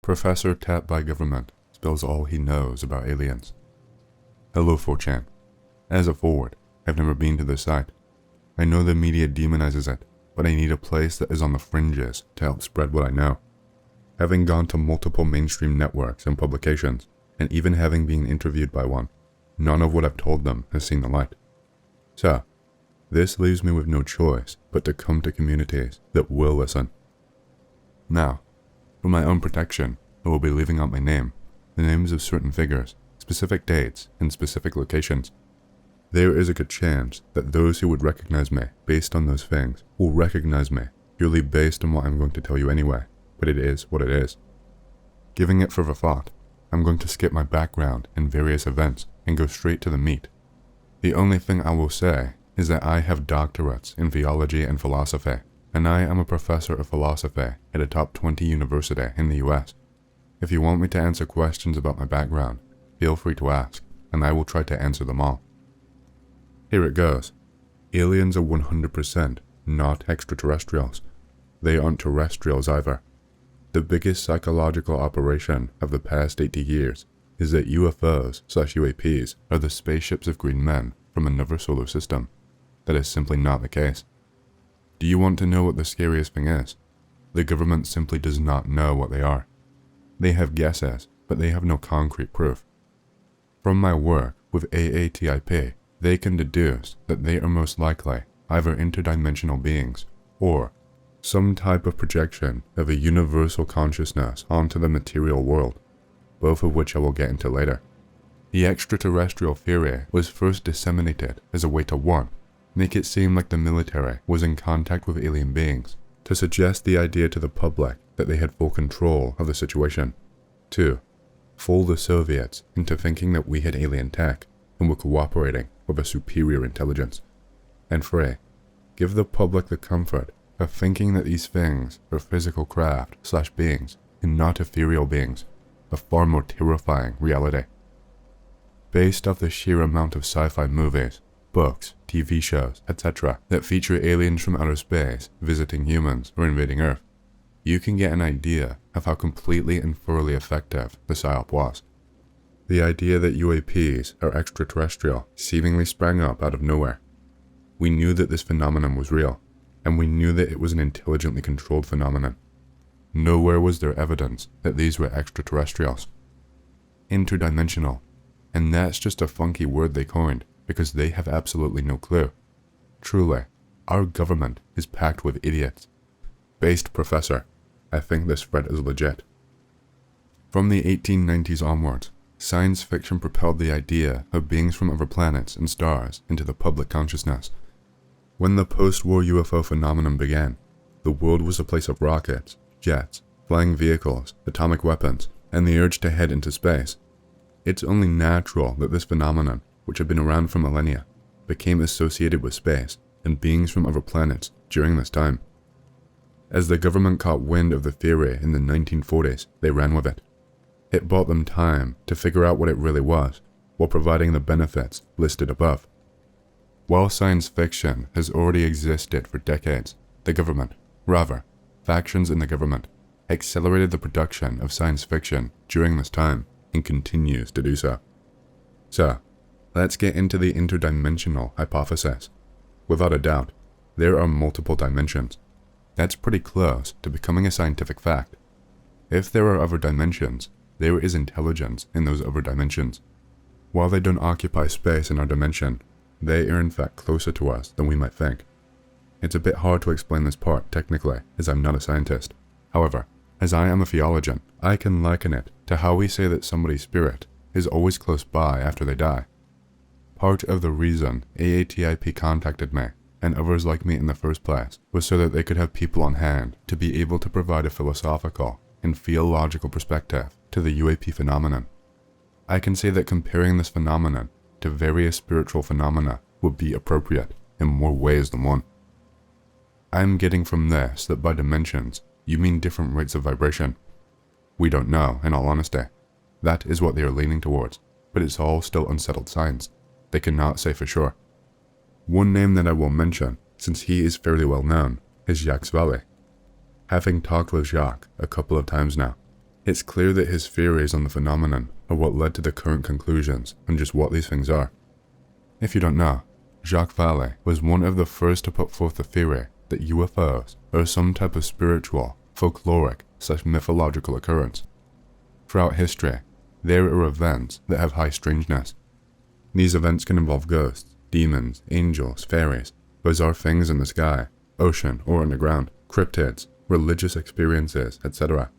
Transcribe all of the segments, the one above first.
Professor tapped by government spills all he knows about aliens. Hello 4chan. As a forward, I've never been to this site. I know the media demonizes it, but I need a place that is on the fringes to help spread what I know. Having gone to multiple mainstream networks and publications, and even having been interviewed by one, none of what I've told them has seen the light. So, this leaves me with no choice but to come to communities that will listen. Now, for my own protection, I will be leaving out my name, the names of certain figures, specific dates, and specific locations. There is a good chance that those who would recognize me based on those things will recognize me purely based on what I'm going to tell you anyway, but it is what it is. Giving it further thought, I'm going to skip my background and various events and go straight to the meat. The only thing I will say is that I have doctorates in theology and philosophy, and I am a professor of philosophy at a top 20 university in the US. If you want me to answer questions about my background, feel free to ask, and I will try to answer them all. Here it goes. Aliens are 100% not extraterrestrials. They aren't terrestrials either. The biggest psychological operation of the past 80 years is that UFOs/UAPs are the spaceships of green men from another solar system. That is simply not the case. Do you want to know what the scariest thing is? The government simply does not know what they are. They have guesses, but they have no concrete proof. From my work with UAP, they can deduce that they are most likely either interdimensional beings or some type of projection of a universal consciousness onto the material world, both of which I will get into later. The extraterrestrial theory was first disseminated as a way to 1. Make it seem like the military was in contact with alien beings, to suggest the idea to the public that they had full control of the situation. 2. Fool the Soviets into thinking that we had alien tech and were cooperating with a superior intelligence. And 3. Give the public the comfort of thinking that these things are physical craft/beings and not ethereal beings, a far more terrifying reality. Based off the sheer amount of sci-fi movies, books, TV shows, etc. that feature aliens from outer space visiting humans or invading Earth, you can get an idea of how completely and thoroughly effective the psyop was. The idea that UAPs are extraterrestrial seemingly sprang up out of nowhere. We knew that this phenomenon was real, and we knew that it was an intelligently controlled phenomenon. Nowhere was there evidence that these were extraterrestrials. Interdimensional, and that's just a funky word they coined because they have absolutely no clue. Truly, our government is packed with idiots. Based professor, I think this threat is legit. From the 1890s onwards, science fiction propelled the idea of beings from other planets and stars into the public consciousness. When the post-war UFO phenomenon began, the world was a place of rockets, jets, flying vehicles, atomic weapons, and the urge to head into space. It's only natural that this phenomenon, which had been around for millennia, became associated with space and beings from other planets during this time. As the government caught wind of the theory in the 1940s, they ran with it. It bought them time to figure out what it really was, while providing the benefits listed above. While science fiction has already existed for decades, the government, rather, factions in the government, accelerated the production of science fiction during this time and continues to do so. So, let's get into the interdimensional hypothesis. Without a doubt, there are multiple dimensions. That's pretty close to becoming a scientific fact. If there are other dimensions, there is intelligence in those other dimensions. While they don't occupy space in our dimension, they are in fact closer to us than we might think. It's a bit hard to explain this part technically, as I'm not a scientist. However, as I am a theologian, I can liken it to how we say that somebody's spirit is always close by after they die. Part of the reason UAP contacted me, and others like me in the first place, was so that they could have people on hand to be able to provide a philosophical and theological perspective to the UAP phenomenon. I can say that comparing this phenomenon to various spiritual phenomena would be appropriate in more ways than one. I'm getting from this that by dimensions, you mean different rates of vibration. We don't know, in all honesty. That is what they are leaning towards, but it's all still unsettled science. They cannot say for sure. One name that I will mention, since he is fairly well known, is Jacques Vallée. Having talked with Jacques a couple of times now, It's clear that his theories on the phenomenon are what led to the current conclusions on just what these things are. If you don't know, Jacques Vallée was one of the first to put forth the theory that UFOs are some type of spiritual, folkloric/mythological occurrence. Throughout history, there are events that have high strangeness. These events can involve ghosts, demons, angels, fairies, bizarre things in the sky, ocean or underground, cryptids, religious experiences, etc.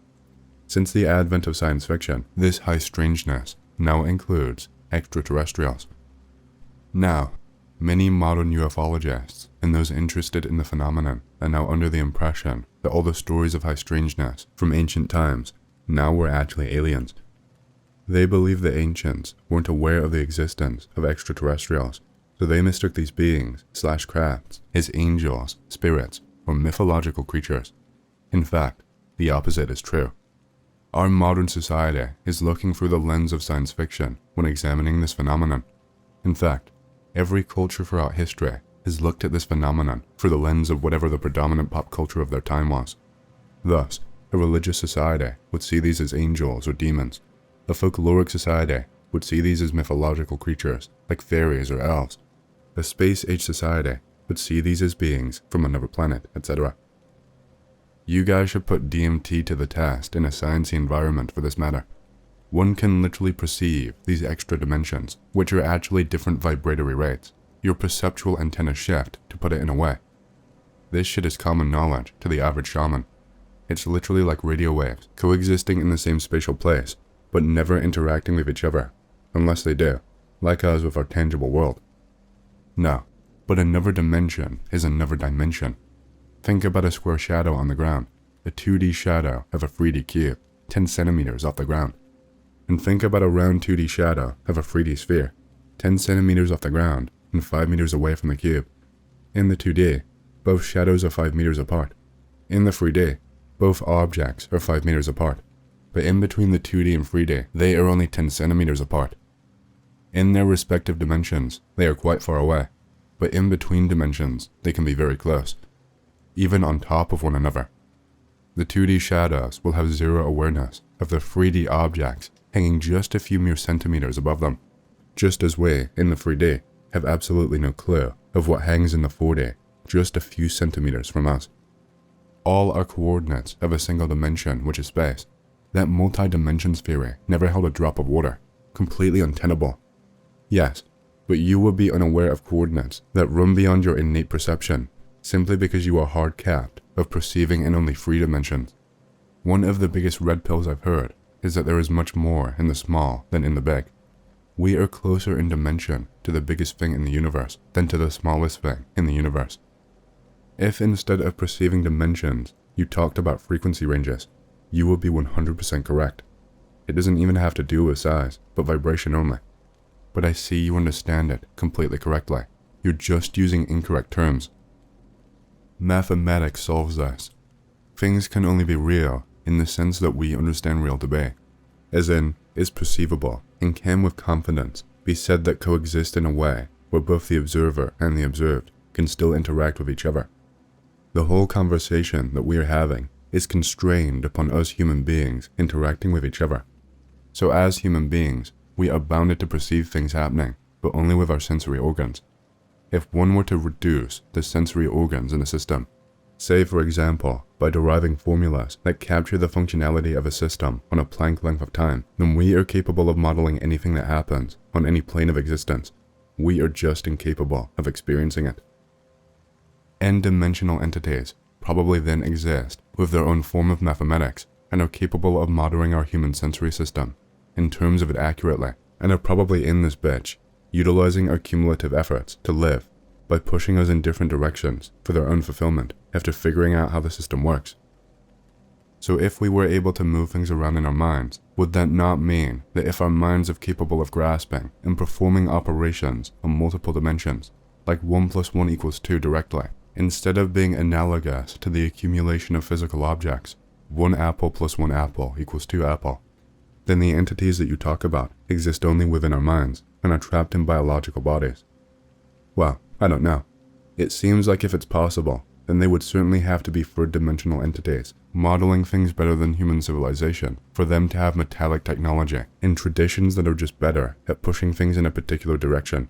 Since the advent of science fiction, this high strangeness now includes extraterrestrials. Now, many modern ufologists and those interested in the phenomenon are now under the impression that all the stories of high strangeness from ancient times now were actually aliens. They believe the ancients weren't aware of the existence of extraterrestrials, so they mistook these beings/crafts as angels, spirits, or mythological creatures. In fact, the opposite is true. Our modern society is looking through the lens of science fiction when examining this phenomenon. In fact, every culture throughout history has looked at this phenomenon through the lens of whatever the predominant pop culture of their time was. Thus, a religious society would see these as angels or demons. A folkloric society would see these as mythological creatures like fairies or elves. A space-age society would see these as beings from another planet, etc. You guys should put DMT to the test in a sciencey environment for this matter. One can literally perceive these extra dimensions, which are actually different vibratory rates. Your perceptual antenna shift, to put it in a way. This shit is common knowledge to the average shaman. It's literally like radio waves, coexisting in the same spatial place, but never interacting with each other, unless they do, like us with our tangible world. No, but another dimension is another dimension. Think about a square shadow on the ground, a 2D shadow of a 3D cube, 10 centimeters off the ground. And think about a round 2D shadow of a 3D sphere, 10 centimeters off the ground and 5 meters away from the cube. In the 2D, both shadows are 5 meters apart. In the 3D, both objects are 5 meters apart. But in between the 2D and 3D, they are only 10 centimeters apart. In their respective dimensions, they are quite far away, but in between dimensions, they can be very close, even on top of one another. The 2D shadows will have zero awareness of the 3D objects hanging just a few mere centimeters above them, just as we, in the 3D, have absolutely no clue of what hangs in the 4D just a few centimeters from us. All are coordinates of a single dimension, which is space. That multi-dimensions theory never held a drop of water, completely untenable. Yes, but you will be unaware of coordinates that run beyond your innate perception, simply because you are hard-capped of perceiving in only 3 dimensions. One of the biggest red pills I've heard is that there is much more in the small than in the big. We are closer in dimension to the biggest thing in the universe than to the smallest thing in the universe. If instead of perceiving dimensions, you talked about frequency ranges, you will be 100% correct. It doesn't even have to do with size, but vibration only. But I see you understand it completely correctly. You're just using incorrect terms. Mathematics solves this. Things can only be real in the sense that we understand real to be, as in, is perceivable and can with confidence be said that coexist in a way where both the observer and the observed can still interact with each other. The whole conversation that we are having is constrained upon us human beings interacting with each other. So as human beings, we are bounded to perceive things happening, but only with our sensory organs. If one were to reduce the sensory organs in a system, say for example, by deriving formulas that capture the functionality of a system on a Planck length of time, then we are capable of modeling anything that happens on any plane of existence. We are just incapable of experiencing it. N-dimensional entities probably then exist with their own form of mathematics and are capable of modeling our human sensory system in terms of it accurately, and are probably in this bitch, utilizing our cumulative efforts to live by pushing us in different directions for their own fulfillment after figuring out how the system works. So if we were able to move things around in our minds, would that not mean that if our minds are capable of grasping and performing operations on multiple dimensions, like 1 + 1 = 2 directly, instead of being analogous to the accumulation of physical objects, 1 apple + 1 apple = 2 apple, then the entities that you talk about exist only within our minds and are trapped in biological bodies? Well, I don't know. It seems like if it's possible, then they would certainly have to be third-dimensional entities modeling things better than human civilization, for them to have metallic technology and traditions that are just better at pushing things in a particular direction.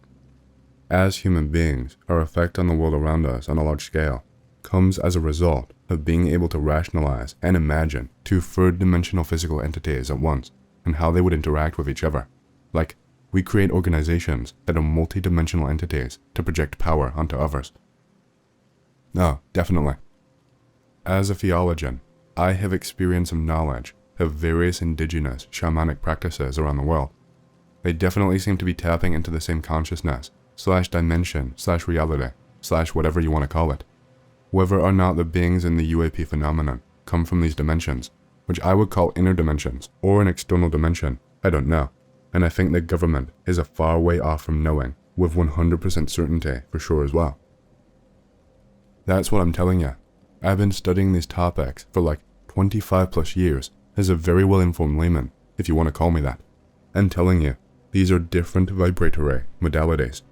As human beings, our effect on the world around us on a large scale comes as a result of being able to rationalize and imagine two third-dimensional physical entities at once and how they would interact with each other. Like, we create organizations that are multi-dimensional entities to project power onto others. No, definitely. As a theologian, I have experienced some knowledge of various indigenous shamanic practices around the world. They definitely seem to be tapping into the same consciousness, /dimension, /reality, whatever you want to call it. Whether or not the beings in the UAP phenomenon come from these dimensions, which I would call inner dimensions, or an external dimension, I don't know, and I think the government is a far way off from knowing with 100% certainty for sure as well. That's what I'm telling you. I've been studying these topics for like 25 plus years as a very well-informed layman, if you want to call me that. I'm telling you, these are different vibratory modalities.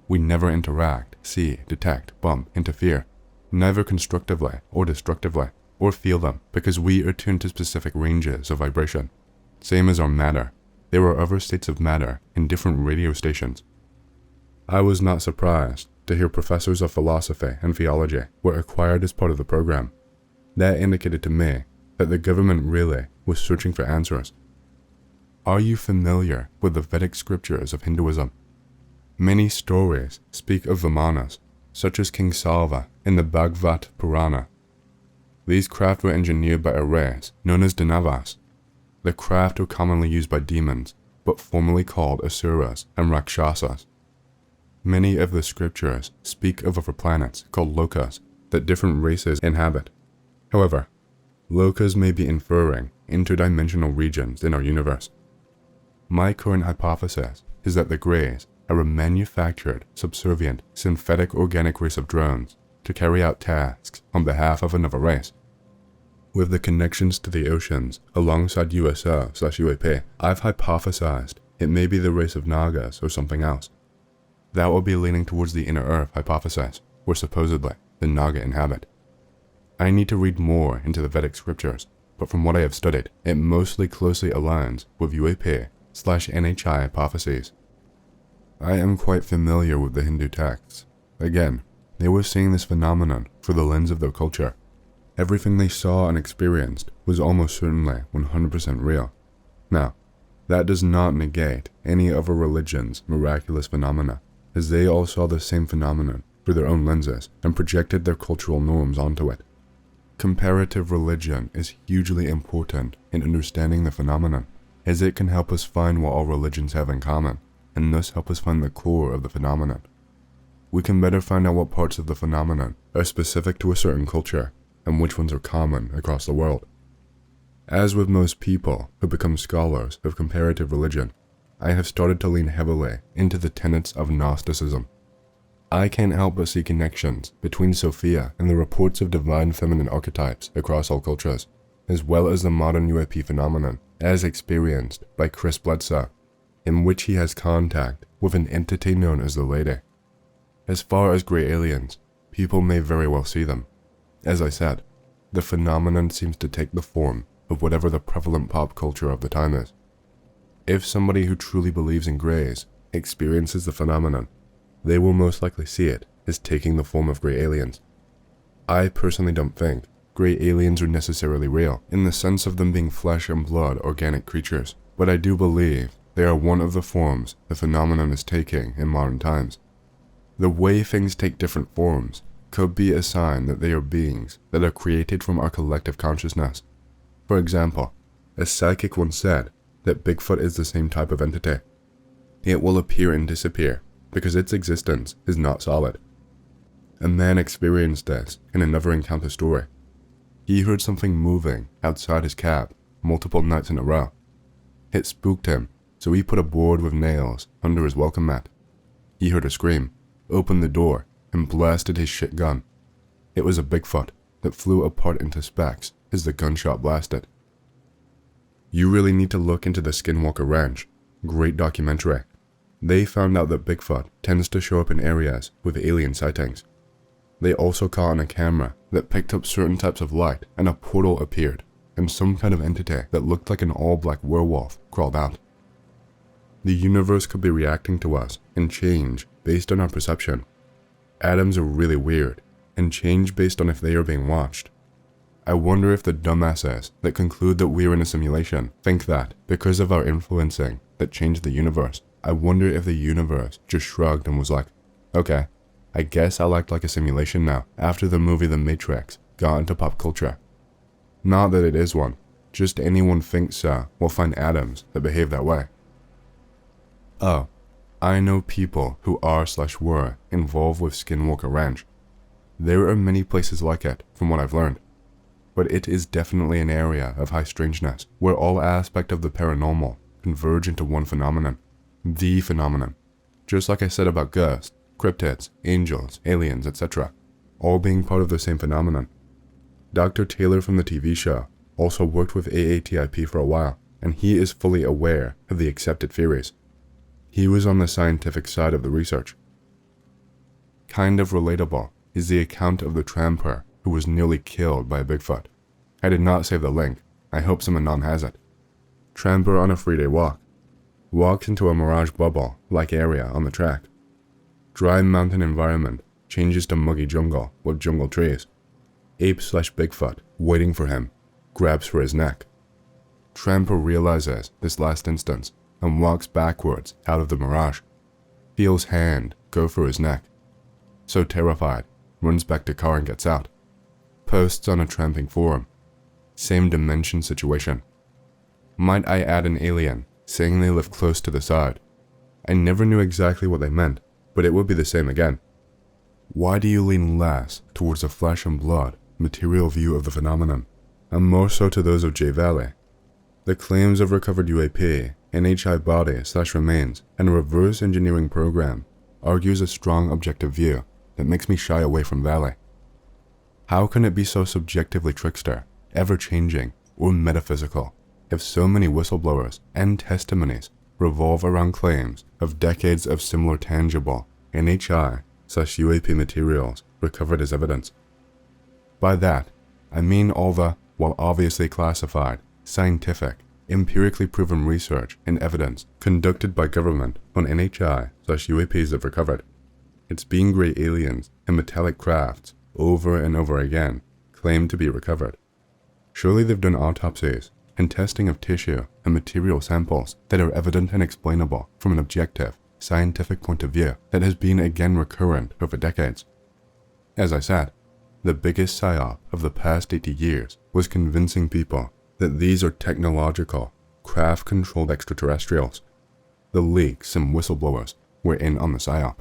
We never interact, see, detect, bump, interfere, neither constructively or destructively, or feel them because we are tuned to specific ranges of vibration. Same as our matter. There are other states of matter in different radio stations. I was not surprised to hear professors of philosophy and theology were acquired as part of the program. That indicated to me that the government really was searching for answers. Are you familiar with the Vedic scriptures of Hinduism? Many stories speak of Vimanas, such as King Salva in the Bhagavad Purana. These craft were engineered by a race known as Danavas. The craft are commonly used by demons, but formerly called Asuras and Rakshasas. Many of the scriptures speak of other planets called Lokas that different races inhabit. However, Lokas may be inferring interdimensional regions in our universe. My current hypothesis is that the Greys are a manufactured, subservient, synthetic organic race of drones to carry out tasks on behalf of another race. With the connections to the oceans alongside USO/UAP, I've hypothesized it may be the race of Nagas or something else. That will be leaning towards the inner Earth hypothesis, where supposedly the Naga inhabit. I need to read more into the Vedic scriptures, but from what I have studied, it mostly closely aligns with UAP/NHI hypotheses. I am quite familiar with the Hindu texts. Again, they were seeing this phenomenon through the lens of their culture. Everything they saw and experienced was almost certainly 100% real. Now, that does not negate any other religion's miraculous phenomena, as they all saw the same phenomenon through their own lenses and projected their cultural norms onto it. Comparative religion is hugely important in understanding the phenomenon, as it can help us find what all religions have in common, and thus help us find the core of the phenomenon. We can better find out what parts of the phenomenon are specific to a certain culture, and which ones are common across the world. As with most people who become scholars of comparative religion, I have started to lean heavily into the tenets of Gnosticism. I can't help but see connections between Sophia and the reports of divine feminine archetypes across all cultures, as well as the modern UAP phenomenon as experienced by Chris Bledsoe, in which he has contact with an entity known as the Lady. As far as gray aliens, people may very well see them. As I said, the phenomenon seems to take the form of whatever the prevalent pop culture of the time is. If somebody who truly believes in grays experiences the phenomenon, they will most likely see it as taking the form of gray aliens. I personally don't think gray aliens are necessarily real in the sense of them being flesh and blood organic creatures, but I do believe they are one of the forms the phenomenon is taking in modern times. The way things take different forms could be a sign that they are beings that are created from our collective consciousness. For example, a psychic once said that Bigfoot is the same type of entity. It will appear and disappear because its existence is not solid. A man experienced this in another encounter story. He heard something moving outside his cab multiple nights in a row. It spooked him, so he put a board with nails under his welcome mat. He heard a scream, opened the door, and blasted his shit gun. It was a Bigfoot that flew apart into specks as the gunshot blasted. You really need to look into the Skinwalker Ranch. Great documentary. They found out that Bigfoot tends to show up in areas with alien sightings. They also caught on a camera that picked up certain types of light and a portal appeared, and some kind of entity that looked like an all-black werewolf crawled out. The universe could be reacting to us and change based on our perception. Atoms are really weird and change based on if they are being watched. I wonder if the dumbasses that conclude that we're in a simulation think that, because of our influencing that changed the universe, I wonder if the universe just shrugged and was like, okay, I guess I'll act like a simulation now after the movie The Matrix got into pop culture. Not that it is one, just anyone thinks so will find atoms that behave that way. Oh, I know people who are/were involved with Skinwalker Ranch. There are many places like it from what I've learned. But it is definitely an area of high strangeness where all aspects of the paranormal converge into one phenomenon, the phenomenon. Just like I said about ghosts, cryptids, angels, aliens, etc., all being part of the same phenomenon. Dr. Taylor from the TV show also worked with AATIP for a while, and he is fully aware of the accepted theories. He was on the scientific side of the research. Kind of relatable is the account of the tramper who was nearly killed by a Bigfoot. I did not save the link. I hope some anon has it. Tramper on a 3-day walk. Walks into a mirage bubble-like area on the track. Dry mountain environment changes to muggy jungle with jungle trees. Ape/Bigfoot waiting for him, grabs for his neck. Tramper realizes this last instance and walks backwards out of the mirage. Feels hand go for his neck. So terrified, runs back to car and gets out. Posts on a tramping forum. Same dimension situation. Might I add an alien saying they live close to the side? I never knew exactly what they meant, but it would be the same again. Why do you lean less towards a flesh and blood, material view of the phenomenon, and more so to those of J Valley? The claims of recovered UAP, NHI body/remains, and a reverse engineering program argues a strong objective view that makes me shy away from Valley. How can it be so subjectively trickster, ever-changing, or metaphysical if so many whistleblowers and testimonies revolve around claims of decades of similar tangible NHI/UAP materials recovered as evidence? By that, I mean all the, while obviously classified, scientific, empirically proven research and evidence conducted by government on NHI/UAPs that recovered. It's being gray aliens and metallic crafts over and over again claimed to be recovered. Surely they've done autopsies and testing of tissue and material samples that are evident and explainable from an objective, scientific point of view that has been again recurrent over decades. As I said, the biggest psyop of the past 80 years was convincing people that these are technological, craft-controlled extraterrestrials. The leaks and whistleblowers were in on the psyop.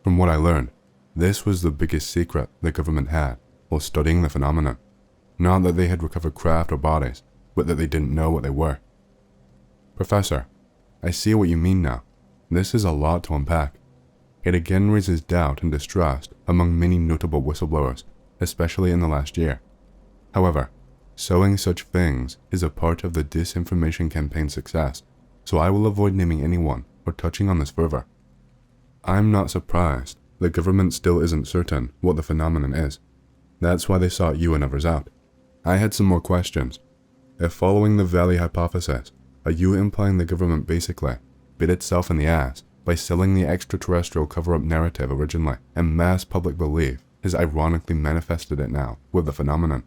From what I learned, this was the biggest secret the government had while studying the phenomenon. Not that they had recovered craft or bodies, but that they didn't know what they were. Professor, I see what you mean now. This is a lot to unpack. It again raises doubt and distrust among many notable whistleblowers, especially in the last year. However, sowing such things is a part of the disinformation campaign's success, so I will avoid naming anyone or touching on this further. I'm not surprised the government still isn't certain what the phenomenon is. That's why they sought you and others out. I had some more questions. If following the Valley hypothesis, are you implying the government basically bit itself in the ass by selling the extraterrestrial cover-up narrative originally, and mass public belief has ironically manifested it now with the phenomenon?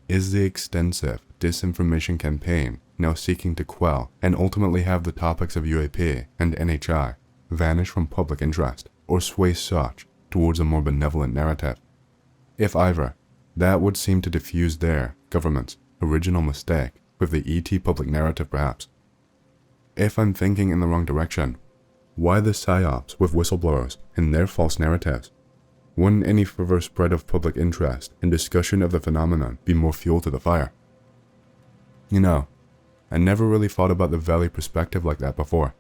Is the extensive disinformation campaign now seeking to quell and ultimately have the topics of UAP and NHI vanish from public interest, or sway such towards a more benevolent narrative? If either, that would seem to diffuse their, government's, original mistake with the ET public narrative perhaps. If I'm thinking in the wrong direction, why the psyops with whistleblowers and their false narratives? Wouldn't any further spread of public interest and discussion of the phenomenon be more fuel to the fire? You know, I never really thought about the Valley perspective like that before.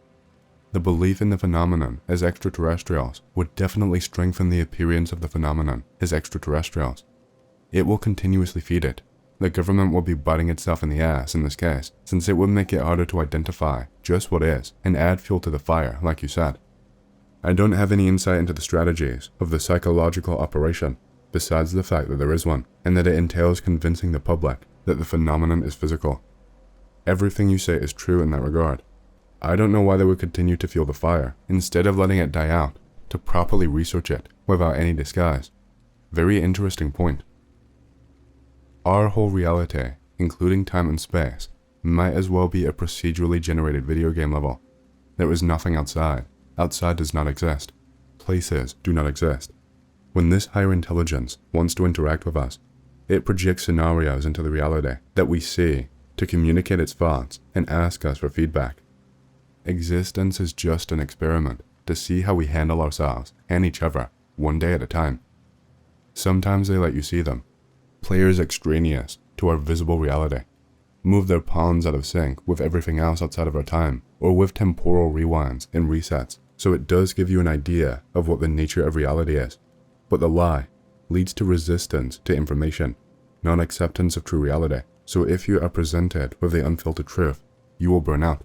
The belief in the phenomenon as extraterrestrials would definitely strengthen the appearance of the phenomenon as extraterrestrials. It will continuously feed it. The government will be biting itself in the ass in this case, since it would make it harder to identify just what is and add fuel to the fire, like you said. I don't have any insight into the strategies of the psychological operation, besides the fact that there is one, and that it entails convincing the public that the phenomenon is physical. Everything you say is true in that regard. I don't know why they would continue to fuel the fire, instead of letting it die out, to properly research it without any disguise. Very interesting point. Our whole reality, including time and space, might as well be a procedurally generated video game level. There is nothing outside. Outside does not exist. Places do not exist. When this higher intelligence wants to interact with us, it projects scenarios into the reality that we see to communicate its thoughts and ask us for feedback. Existence is just an experiment to see how we handle ourselves and each other one day at a time. Sometimes they let you see them, players extraneous to our visible reality, move their pawns out of sync with everything else outside of our time, or with temporal rewinds and resets, so it does give you an idea of what the nature of reality is. But the lie leads to resistance to information, non-acceptance of true reality. So if you are presented with the unfiltered truth, you will burn out.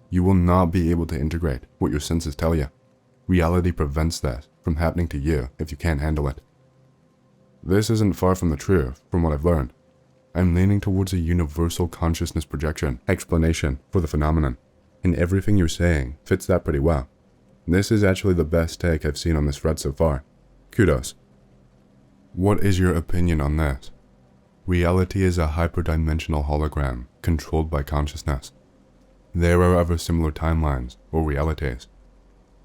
You will not be able to integrate what your senses tell you. Reality prevents this from happening to you if you can't handle it. This isn't far from the truth, from what I've learned. I'm leaning towards a universal consciousness projection explanation for the phenomenon, and everything you're saying fits that pretty well. This is actually the best take I've seen on this thread so far. Kudos. What is your opinion on this? Reality is a hyperdimensional hologram controlled by consciousness. There are other similar timelines or realities.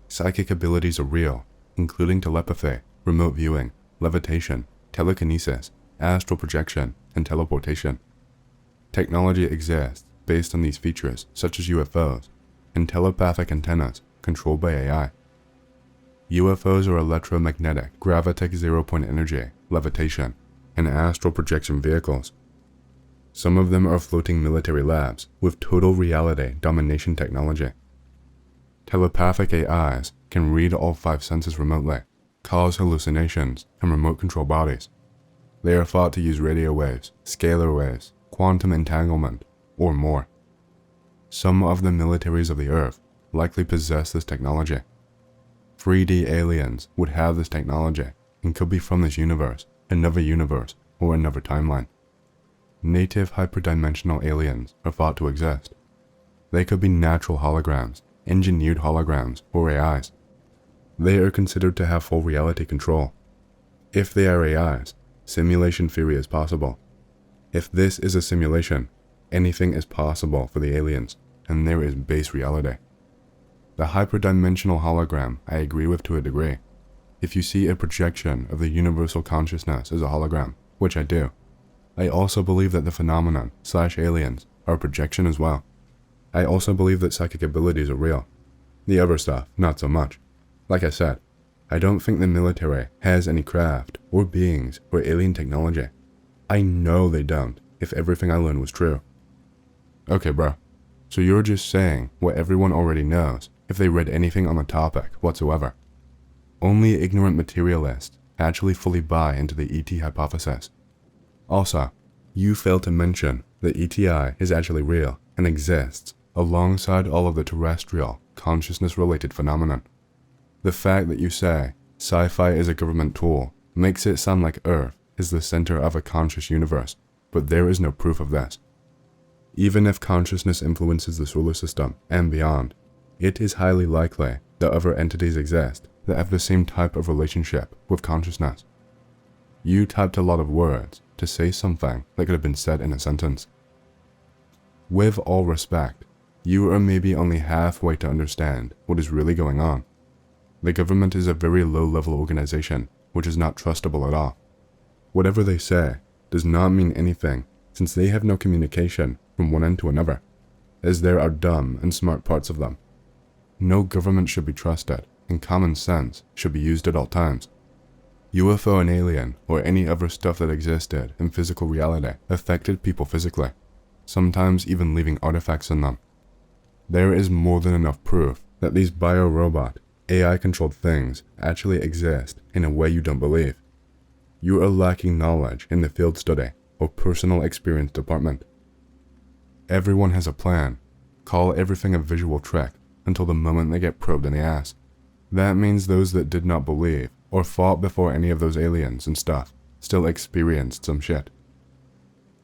Psychic abilities are real, including telepathy, remote viewing, levitation, telekinesis, astral projection, and teleportation. Technology exists based on these features, such as UFOs, and telepathic antennas controlled by AI. UFOs are electromagnetic, gravitic zero-point energy, levitation, and astral projection vehicles. Some of them are floating military labs with total reality domination technology. Telepathic AIs can read all 5 senses remotely, cause hallucinations, and remote control bodies. They are thought to use radio waves, scalar waves, quantum entanglement, or more. Some of the militaries of the Earth likely possess this technology. 3D aliens would have this technology and could be from this universe, another universe, or another timeline. Native hyperdimensional aliens are thought to exist. They could be natural holograms, engineered holograms, or AIs. They are considered to have full reality control. If they are AIs, simulation theory is possible. If this is a simulation, anything is possible for the aliens, and there is base reality. The hyperdimensional hologram I agree with to a degree. If you see a projection of the universal consciousness as a hologram, which I do, I also believe that the phenomenon / aliens are a projection as well. I also believe that psychic abilities are real. The other stuff, not so much. Like I said, I don't think the military has any craft or beings or alien technology. I know they don't, if everything I learned was true. Okay, bro. So you're just saying what everyone already knows if they read anything on the topic whatsoever. Only ignorant materialists actually fully buy into the ET hypothesis. Also, you fail to mention that ETI is actually real and exists alongside all of the terrestrial, consciousness-related phenomenon. The fact that you say sci-fi is a government tool makes it sound like Earth is the center of a conscious universe, but there is no proof of this. Even if consciousness influences the solar system and beyond, it is highly likely that other entities exist that have the same type of relationship with consciousness. You typed a lot of words to say something that could have been said in a sentence. With all respect, you are maybe only halfway to understand what is really going on. The government is a very low-level organization which is not trustable at all. Whatever they say does not mean anything since they have no communication from one end to another, as there are dumb and smart parts of them. No government should be trusted, and common sense should be used at all times. UFO and alien, or any other stuff that existed in physical reality, affected people physically, sometimes even leaving artifacts in them. There is more than enough proof that these biorobot, AI-controlled things actually exist in a way you don't believe. You are lacking knowledge in the field study or personal experience department. Everyone has a plan. Call everything a visual trick until the moment they get probed in the ass. That means those that did not believe or fought before any of those aliens and stuff still experienced some shit.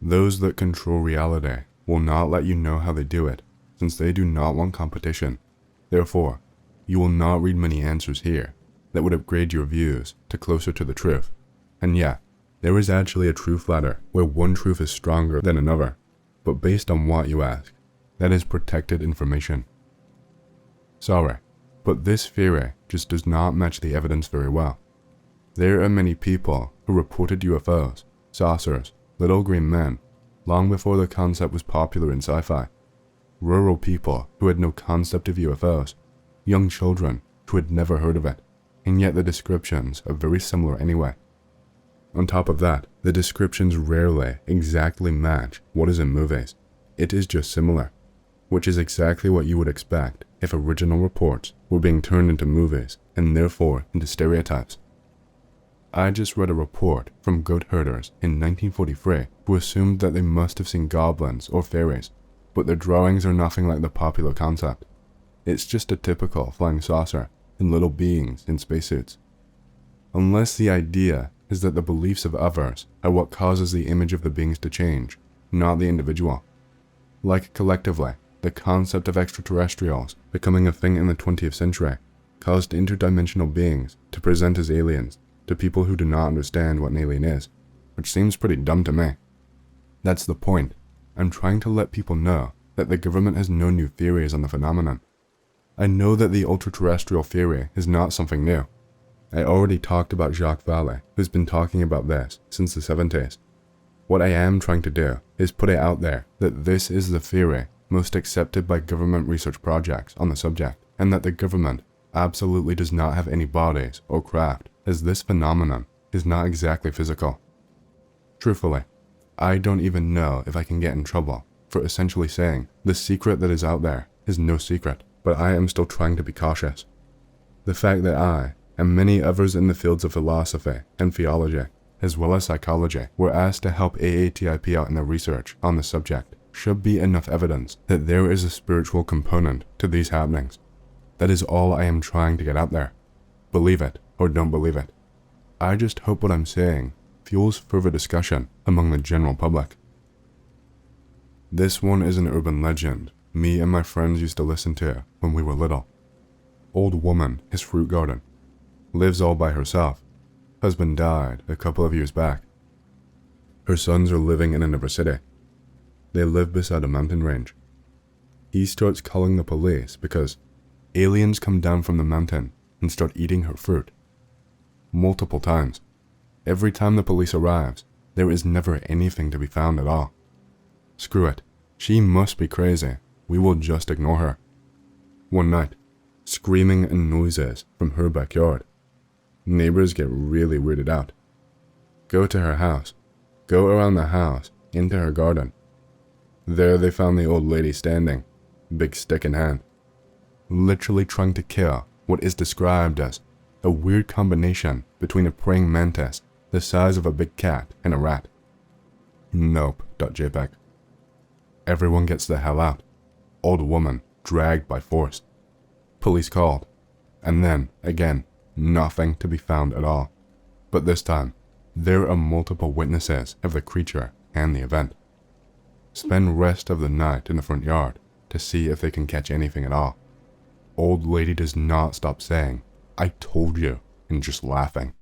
Those that control reality will not let you know how they do it, since they do not want competition. Therefore, you will not read many answers here that would upgrade your views to closer to the truth. And yeah, there is actually a truth ladder where one truth is stronger than another, but based on what you ask, that is protected information. Sorry, but this theory just does not match the evidence very well. There are many people who reported UFOs, saucers, little green men, long before the concept was popular in sci-fi. Rural people who had no concept of UFOs, young children who had never heard of it, and yet the descriptions are very similar anyway. On top of that, the descriptions rarely exactly match what is in movies. It is just similar, which is exactly what you would expect if original reports were being turned into movies and therefore into stereotypes. I just read a report from goat herders in 1943 who assumed that they must have seen goblins or fairies, but their drawings are nothing like the popular concept. It's just a typical flying saucer and little beings in spacesuits. Unless the idea is that the beliefs of others are what causes the image of the beings to change, not the individual. Like collectively, the concept of extraterrestrials becoming a thing in the 20th century caused interdimensional beings to present as aliens to people who do not understand what an alien is, which seems pretty dumb to me. That's the point. I'm trying to let people know that the government has no new theories on the phenomenon. I know that the ultra-terrestrial theory is not something new. I already talked about Jacques Vallée, who's been talking about this since the 70s. What I am trying to do is put it out there that this is the theory most accepted by government research projects on the subject, and that the government absolutely does not have any bodies or craft, as this phenomenon is not exactly physical. Truthfully, I don't even know if I can get in trouble for essentially saying the secret that is out there is no secret, but I am still trying to be cautious. The fact that I, and many others in the fields of philosophy and theology, as well as psychology, were asked to help AATIP out in their research on the subject should be enough evidence that there is a spiritual component to these happenings. That is all I am trying to get out there. Believe it or don't believe it. I just hope what I'm saying fuels further discussion among the general public. This one is an urban legend me and my friends used to listen to when we were little. Old woman, his fruit garden. Lives all by herself. Husband died a couple of years back. Her sons are living in another city. They live beside a mountain range. He starts calling the police because aliens come down from the mountain and start eating her fruit. Multiple times. Every time the police arrives, there is never anything to be found at all. Screw it. She must be crazy. We will just ignore her. One night, screaming and noises from her backyard. Neighbors get really weirded out. Go to her house. Go around the house, into her garden. There they found the old lady standing, big stick in hand, literally trying to kill what is described as a weird combination between a praying mantis the size of a big cat and a rat. Nope.jpg. Everyone gets the hell out. Old woman dragged by force. Police called. And then, again, nothing to be found at all. But this time, there are multiple witnesses of the creature and the event. Spend rest of the night in the front yard to see if they can catch anything at all. Old lady does not stop saying, "I told you," and just laughing.